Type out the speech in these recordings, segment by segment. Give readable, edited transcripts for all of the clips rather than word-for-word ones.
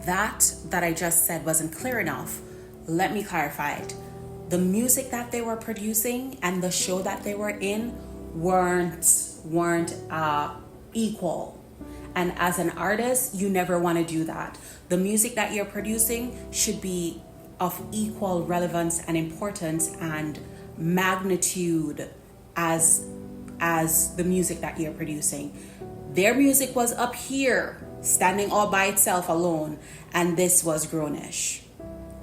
that I just said wasn't clear enough, let me clarify it. The music that they were producing and the show that they were in weren't equal. And as an artist, you never want to do that. The music that you're producing should be of equal relevance and importance and magnitude as the music that you're producing. Their music was up here, standing all by itself alone, and this was grownish.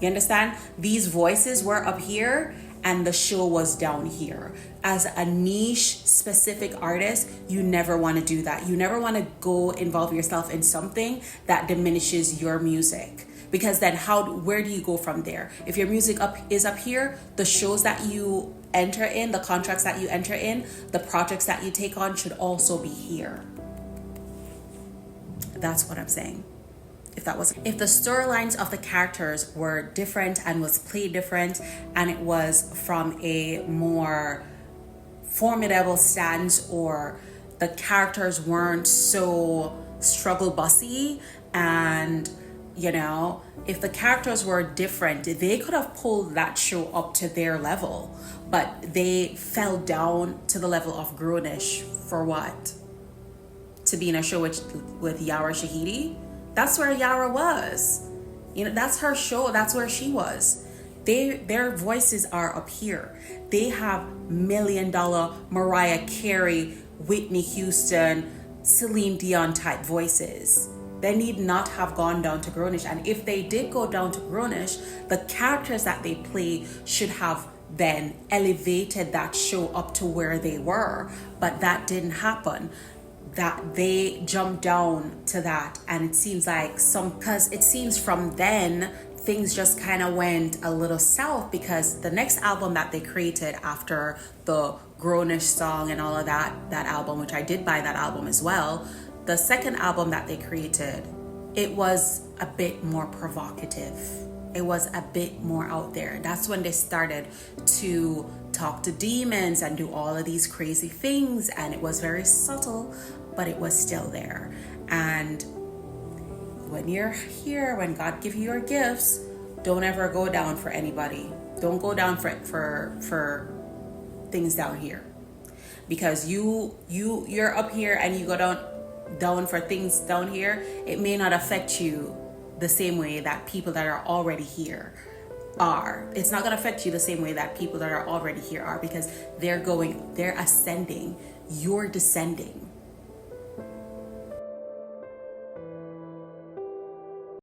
You understand? These voices were up here and the show was down here. As a niche specific artist, you never want to do that. You never want to go involve yourself in something that diminishes your music. Because then where do you go from there? If your music is up here, the shows that you enter in, the contracts that you enter in, the projects that you take on should also be here. That's what I'm saying. If the storylines of the characters were different and was played different, and it was from a more formidable stance, or the characters weren't so struggle bussy, and if the characters were different, they could have pulled that show up to their level, but they fell down to the level of grownish for what? To be in a show with Yara Shahidi? That's where Yara was. That's her show. That's where she was. Their voices are up here. They have $1 million Mariah Carey, Whitney Houston, Celine Dion type voices. They need not have gone down to grownish. And if they did go down to grownish, the characters that they play should have then elevated that show up to where they were. But that didn't happen. That they jumped down to that, and it seems like because it seems from then things just kind of went a little south, because the next album that they created after the grownish song and all of that album, which I did buy that album as well, the second album that they created, it was a bit more provocative. It was a bit more out there. That's when they started to talk to demons and do all of these crazy things, and it was very subtle, but it was still there. And when you're here, when God gives you your gifts, don't ever go down for anybody. Don't go down for things down here, because you're up here and you go down for things down here. It may not affect you the same way that people that are already here are. It's not going to affect you the same way that people that are already here are, because they're ascending, you're descending.